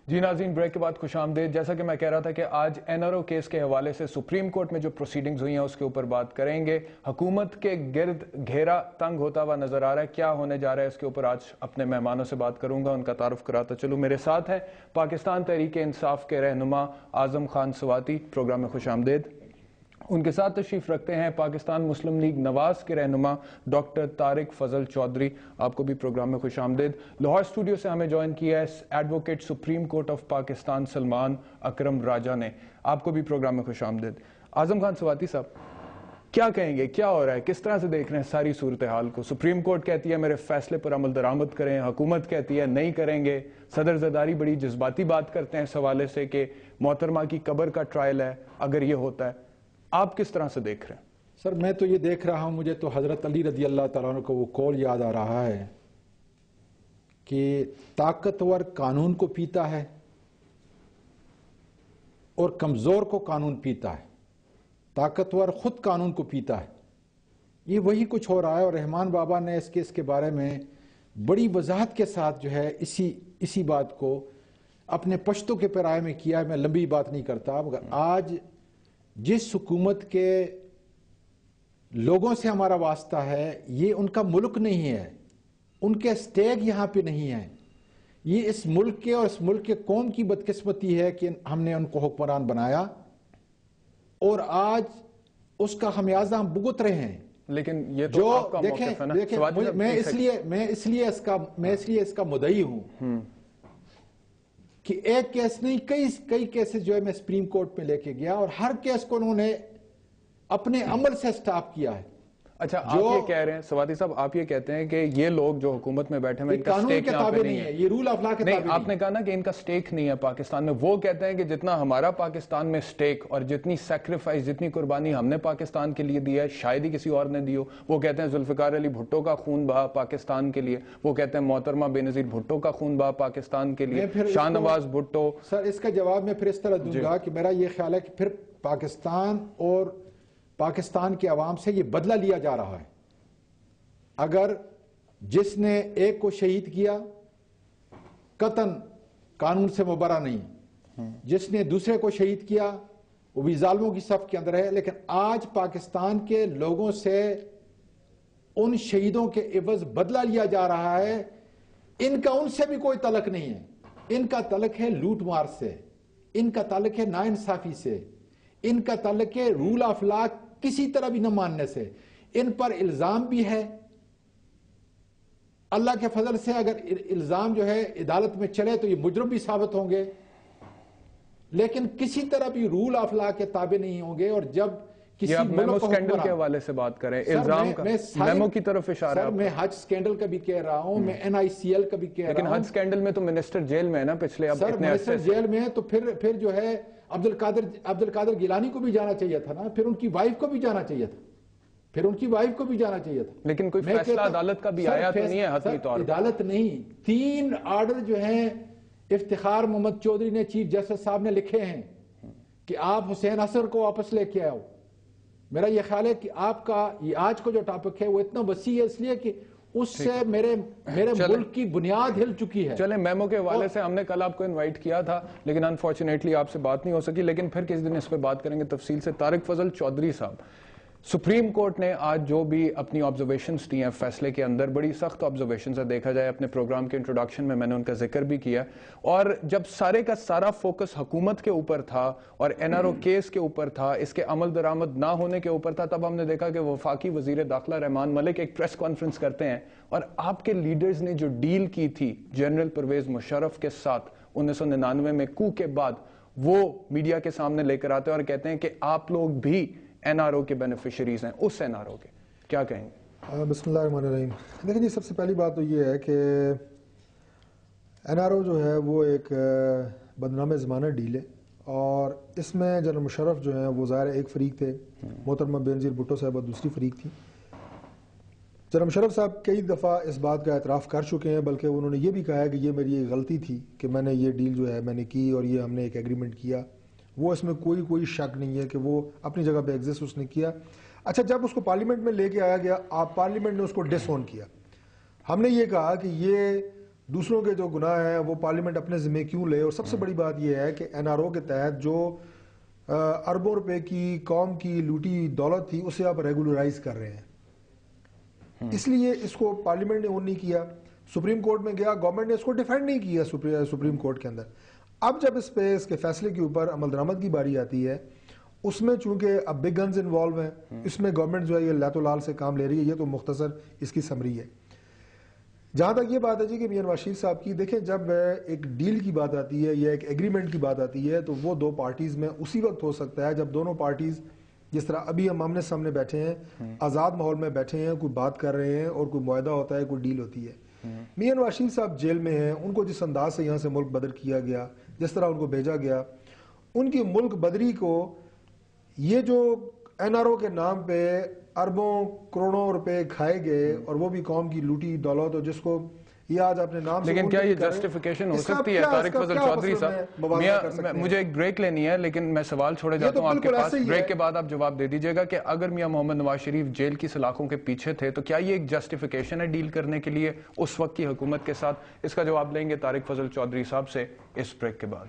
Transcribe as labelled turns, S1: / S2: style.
S1: जी नाज़रीन, ब्रेक के बाद खुशामदीद। जैसा कि मैं कह रहा था कि आज एनआरओ केस के हवाले से सुप्रीम कोर्ट में जो प्रोसीडिंग्स हुई हैं उसके ऊपर बात करेंगे। हुकूमत के गिर्द घेरा तंग होता हुआ नजर आ रहा है, क्या होने जा रहा है इसके ऊपर आज अपने मेहमानों से बात करूंगा, उनका तारुफ कराता चलूँ। मेरे साथ हैं पाकिस्तान तहरीक इंसाफ के रहनुमा आजम खान स्वाति, प्रोग्राम में खुशामदीद। उनके साथ तशरीफ रखते हैं पाकिस्तान मुस्लिम लीग नवाज के रहनुमा डॉक्टर तारिक फजल चौधरी, आपको भी प्रोग्राम में खुशामदीद। लाहौर स्टूडियो से हमें ज्वाइन किया है advocate supreme court of Pakistan Salman Akram Raja ने, आपको भी प्रोग्राम में खुशामदीद। आजम खान स्वाति साहब, क्या कहेंगे, क्या हो रहा है, किस तरह से देख रहे हैं सारी सूरत हाल को? सुप्रीम कोर्ट कहती है मेरे फैसले पर अमल दरामद करें, हुकूमत कहती है नहीं करेंगे। सदर जरदारी बड़ी जज्बाती बात करते हैं इस हवाले से कि मोहतरमा की कब्र का ट्रायल है अगर ये होता है। आप किस तरह से देख रहे हैं?
S2: सर मैं तो ये देख रहा हूं, मुझे तो हजरत अली रजी अल्लाह तआला अन्हु को वो कौल याद आ रहा है कि ताकतवर कानून को पीता है और कमजोर को कानून पीता है, ताकतवर खुद कानून को पीता है। ये वही कुछ हो रहा है। और रहमान बाबा ने इस केस के बारे में बड़ी वजाहत के साथ जो है इसी बात को अपने पश्तों के पैराए में किया है। मैं लंबी बात नहीं करता, मगर आज जिस हुकूमत के लोगों से हमारा वास्ता है, ये उनका मुल्क नहीं है, उनके स्टेक यहां पे नहीं है। ये इस मुल्क के और इस मुल्क के कौम की बदकिस्मती है कि हमने उनको हुक्मरान बनाया और आज उसका खमियाजा हम भुगत रहे हैं।
S1: लेकिन ये तो
S2: जो
S1: आपका मौक़िफ़ है ना।
S2: देखें, मैं इसलिए इसका मुद्दई हूं कि एक केस नहीं, कई केसेस जो है मैं सुप्रीम कोर्ट में लेके गया और हर केस को उन्होंने अपने अमल से स्टॉप किया है।
S1: अच्छा, आप ये कह रहे हैं स्वाति साहब, आप ये कहते हैं कि ये लोग जो हुकूमत में बैठे हैं इनका स्टेक यहाँ पे नहीं है,
S2: ये रूल ऑफ लॉ के ताबे नहीं।
S1: आपने कहा ना कि इनका स्टेक नहीं है पाकिस्तान में। वो कहते हैं कि जितना हमारा पाकिस्तान में स्टेक और जितनी सैक्रिफाइस, जितनी कुर्बानी हमने पाकिस्तान के लिए दी है शायद ही किसी और ने दी हो। वो कहते हैं जुल्फिकार अली भुट्टो का खून बहा पाकिस्तान के लिए, वो कहते हैं मोहतरमा बेनजीर भुट्टो का खून बहा पाकिस्तान के लिए, शाहनवाज भुट्टो।
S2: सर इसका जवाब मैं फिर इस तरह दूंगा कि मेरा ये ख्याल है कि फिर पाकिस्तान और पाकिस्तान के अवाम से ये बदला लिया जा रहा है। अगर जिसने एक को शहीद किया कतन कानून से मुबर्रा नहीं, जिसने दूसरे को शहीद किया वो भी जालिमों की सफ के अंदर है। लेकिन आज पाकिस्तान के लोगों से उन शहीदों के एवज बदला लिया जा रहा है। इनका उनसे भी कोई तलक नहीं है, इनका तलक है लूट मार से, इनका तलक है नाइंसाफी से, इनका तलक है रूल ऑफ लॉ किसी तरह भी न मानने से। इन पर इल्जाम भी है। अल्लाह के फजल से अगर इल्जाम जो है अदालत में चले तो ये मुजरम भी साबित होंगे, लेकिन किसी तरह भी रूल ऑफ लॉ के ताबे नहीं होंगे। और जब किसी
S1: मेमो स्कैंडल के हवाले से बात करें, इल्जाम का मेमो की तरफ इशारा है।
S2: मैं हज स्कैंडल का भी कह रहा हूं, मैं NICL का भी कह रहा हूं।
S1: लेकिन हज स्कैंडल में तो मिनिस्टर जेल में है ना पिछले, अब
S2: सर मिनिस्टर जेल में है तो फिर जो है अब्दुल कादिर गिलानी को भी जाना चाहिए था ना, फिर उनकी वाइफ को भी जाना चाहिए था, फिर उनकी वाइफ को भी जाना चाहिए था।
S1: लेकिन कोई फैसला अदालत का भी आया तो नहीं है हतमी तौर पर?
S2: अदालत नहीं, 3 ऑर्डर जो है इफ्तिखार मोहम्मद चौधरी ने, चीफ जस्टिस साहब ने लिखे हैं कि आप हुसैन असर को वापस लेके आओ। मेरा यह ख्याल है कि आपका ये आज को जो टॉपिक है वो इतना वसी है इसलिए कि उससे मेरे मुल्क की बुनियाद हिल चुकी है।
S1: चले, मेमो के हवाले से हमने कल आपको इनवाइट किया था लेकिन अनफॉर्चुनेटली आपसे बात नहीं हो सकी, लेकिन फिर किसी दिन इस पर बात करेंगे तफसील से। तारिक फजल चौधरी साहब, सुप्रीम कोर्ट ने आज जो भी अपनी ऑब्जर्वेशंस दी हैं फैसले के अंदर, बड़ी सख्त ऑब्जर्वेशंस है देखा जाए। अपने प्रोग्राम के इंट्रोडक्शन में मैंने उनका जिक्र भी किया। और जब सारे का सारा फोकस हुकूमत के ऊपर था और NRO केस के ऊपर था, इसके अमल दरामद ना होने के ऊपर था, तब हमने देखा कि वफाकी वजीर दाखिला रहमान मलिक एक प्रेस कॉन्फ्रेंस करते हैं और आपके लीडर्स ने जो डील की थी जनरल परवेज मुशर्रफ के साथ 1999 में कू के बाद, वो मीडिया के सामने लेकर आते हैं और कहते हैं कि आप लोग भी NRO के बेनिफिशरीज हैं। उस NRO के क्या कहेंगे?
S3: बिस्मिल्लाहिर्रहमानिर्रहीम। देखिए जी, सबसे पहली बात तो ये है कि NRO जो है वो एक बदनाम ज़माना डील है और इसमें जनरल मुशर्रफ जो है वो ज़ाहिर एक फ़रीक थे, मोहतरमा बेनज़ीर भुट्टो साहब दूसरी फ़रीक थी। जनरल मुशर्रफ साहब कई दफ़ा इस बात का एतराफ़ कर चुके हैं, बल्कि उन्होंने ये भी कहा है कि ये मेरी एक गलती थी कि मैंने ये डील जो है मैंने की और ये हमने एक एग्रीमेंट किया। वो इसमें कोई शक नहीं है कि वो अपनी जगह पे एग्जिस्ट उसने किया। अच्छा, जब उसको पार्लियामेंट में लेके आया गया, आप पार्लियामेंट ने उसको डिसओन किया। हमने ये कहा कि ये दूसरों के जो गुनाह हैं वो पार्लियामेंट अपने जिम्मे क्यों ले। और सबसे बड़ी बात यह है कि एनआरओ के तहत जो अरबों रुपए की कौम की लूटी दौलत थी उसे आप रेगुलराइज कर रहे हैं, इसलिए इसको पार्लियामेंट ने वो नहीं किया। सुप्रीम कोर्ट में गया, गवर्नमेंट ने इसको डिफेंड नहीं किया सुप्रीम कोर्ट के अंदर। अब जब इस पे इसके फैसले के ऊपर अमल दरामद की बारी आती है, उसमें चूंकि अब बिग गन्स इन्वॉल्व हैं, इसमें गवर्नमेंट जो है ये लातो लाल से काम ले रही है। ये तो मुख्तसर इसकी समरी है। जहां तक ये बात है जी कि मियां नवाज शरीफ साहब की, देखें जब एक डील की बात आती है या एक एग्रीमेंट की बात आती है तो वो दो पार्टीज में उसी वक्त हो सकता है जब दोनों पार्टीज, जिस तरह अभी हम आमने सामने बैठे हैं, आजाद माहौल में बैठे हैं, कोई बात कर रहे हैं और कोई मुआहदा होता है, कोई डील होती है। मियां नवाज शरीफ साहब जेल में हैं, उनको जिस अंदाज से यहाँ से मुल्क बदर किया गया, जिस तरह उनको भेजा गया, उनकी मुल्क बदरी को ये जो एनआरओ के नाम पे अरबों करोड़ों रुपए खाए गए और वो भी कौम की लूटी दौलत, और जिसको ये आज अपने नाम से,
S1: लेकिन क्या ये जस्टिफिकेशन हो सकती है? तारिक फजल चौधरी साहब, मियां मुझे एक ब्रेक लेनी है, लेकिन मैं सवाल छोड़े जाता हूं आपके पास। ब्रेक के बाद आप जवाब दे दीजिएगा कि अगर मियां मोहम्मद नवाज शरीफ जेल की सलाखों के पीछे थे तो क्या ये एक जस्टिफिकेशन है डील करने के लिए उस वक्त की हुकूमत के साथ? इसका जवाब लेंगे तारिक फजल चौधरी साहब से इस ब्रेक के बाद।